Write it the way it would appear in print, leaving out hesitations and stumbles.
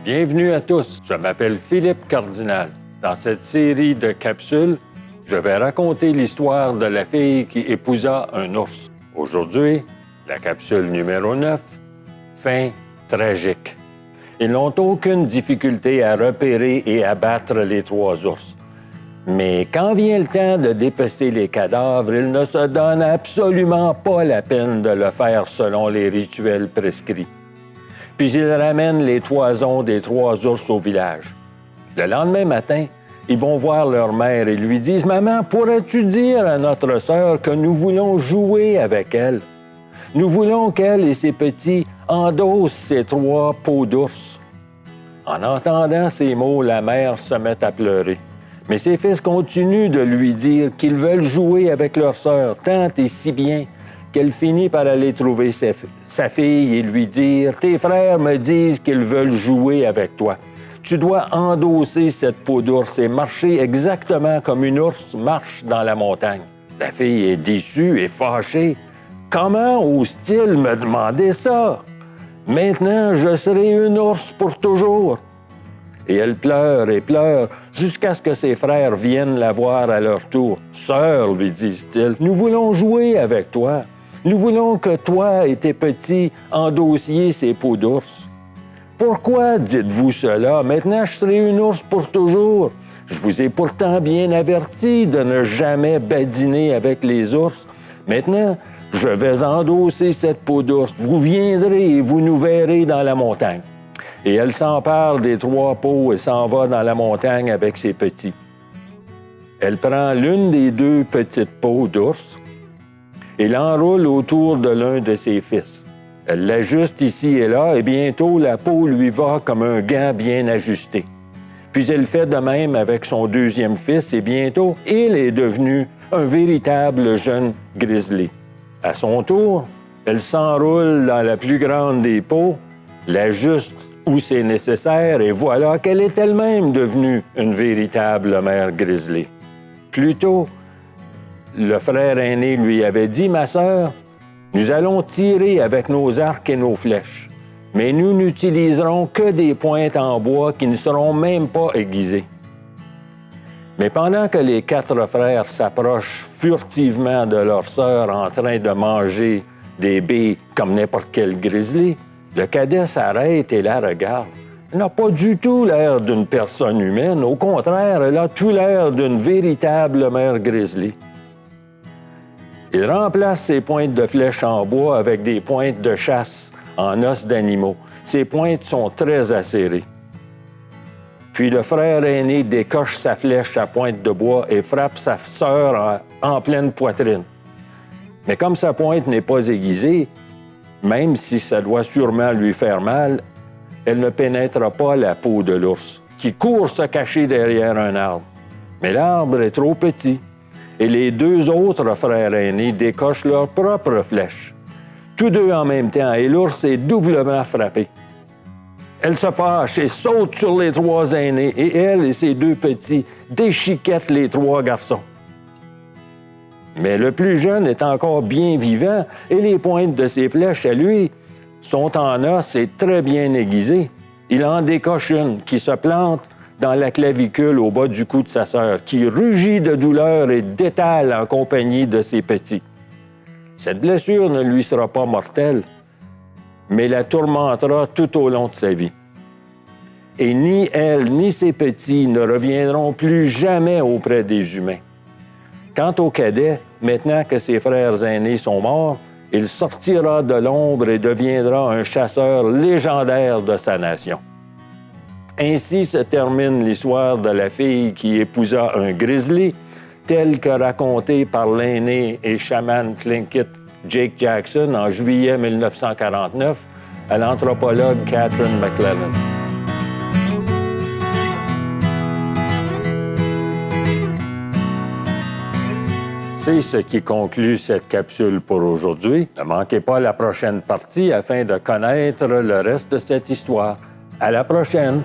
Bienvenue à tous, je m'appelle Philippe Cardinal. Dans cette série de capsules, je vais raconter l'histoire de la fille qui épousa un ours. Aujourd'hui, la capsule numéro 9, fin tragique. Ils n'ont aucune difficulté à repérer et à battre les 3 ours. Mais quand vient le temps de dépecer les cadavres, ils ne se donnent absolument pas la peine de le faire selon les rituels prescrits. Puis ils ramènent les toisons des 3 ours au village. Le lendemain matin, ils vont voir leur mère et lui disent « Maman, pourrais-tu dire à notre sœur que nous voulons jouer avec elle? Nous voulons qu'elle et ses petits endossent ces 3 peaux d'ours. » En entendant ces mots, la mère se met à pleurer. Mais ses fils continuent de lui dire qu'ils veulent jouer avec leur sœur tant et si bien qu'elle finit par aller trouver sa fille et lui dire « Tes frères me disent qu'ils veulent jouer avec toi. Tu dois endosser cette peau d'ours et marcher exactement comme une ours marche dans la montagne. » La fille est déçue et fâchée. « Comment ose-t-il me demander ça? Maintenant, je serai une ours pour toujours. » Et elle pleure et pleure jusqu'à ce que ses frères viennent la voir à leur tour. « Sœur, lui disent-ils, nous voulons jouer avec toi. Nous voulons que toi et tes petits endossiez ces peaux d'ours. Pourquoi dites-vous cela? Maintenant, je serai une ours pour toujours. Je vous ai pourtant bien averti de ne jamais badiner avec les ours. Maintenant, je vais endosser cette peau d'ours. Vous viendrez et vous nous verrez dans la montagne. » Et elle s'empare des 3 peaux et s'en va dans la montagne avec ses petits. Elle prend l'une des 2 petites peaux d'ours et l'enroule autour de l'un de ses fils. Elle l'ajuste ici et là et bientôt la peau lui va comme un gant bien ajusté. Puis elle fait de même avec son 2e fils et bientôt il est devenu un véritable jeune grizzly. À son tour, elle s'enroule dans la plus grande des peaux, l'ajuste où c'est nécessaire, et voilà qu'elle est elle-même devenue une véritable mère grizzly. Plus tôt, le frère aîné lui avait dit « Ma sœur, nous allons tirer avec nos arcs et nos flèches, mais nous n'utiliserons que des pointes en bois qui ne seront même pas aiguisées. » Mais pendant que les 4 frères s'approchent furtivement de leur sœur en train de manger des baies comme n'importe quel grizzly, le cadet s'arrête et la regarde. Elle n'a pas du tout l'air d'une personne humaine. Au contraire, elle a tout l'air d'une véritable mère grizzly. Il remplace ses pointes de flèches en bois avec des pointes de chasse en os d'animaux. Ces pointes sont très acérées. Puis le frère aîné décoche sa flèche à pointe de bois et frappe sa sœur en pleine poitrine. Mais comme sa pointe n'est pas aiguisée, même si ça doit sûrement lui faire mal, elle ne pénètre pas la peau de l'ours, qui court se cacher derrière un arbre. Mais l'arbre est trop petit, et les 2 autres frères aînés décochent leurs propres flèches. Tous 2 en même temps, et l'ours est doublement frappé. Elle se fâche et saute sur les 3 aînés, et elle et ses 2 petits déchiquettent les 3 garçons. Mais le plus jeune est encore bien vivant et les pointes de ses flèches à lui sont en os et très bien aiguisées. Il en décoche une qui se plante dans la clavicule au bas du cou de sa sœur, qui rugit de douleur et détale en compagnie de ses petits. Cette blessure ne lui sera pas mortelle, mais la tourmentera tout au long de sa vie. Et ni elle ni ses petits ne reviendront plus jamais auprès des humains. Quant au cadet, maintenant que ses frères aînés sont morts, il sortira de l'ombre et deviendra un chasseur légendaire de sa nation. Ainsi se termine l'histoire de la fille qui épousa un grizzly, telle que racontée par l'aîné et chaman Tlingit Jake Jackson en juillet 1949 à l'anthropologue Catherine McLellan. C'est ce qui conclut cette capsule pour aujourd'hui. Ne manquez pas la prochaine partie afin de connaître le reste de cette histoire. À la prochaine!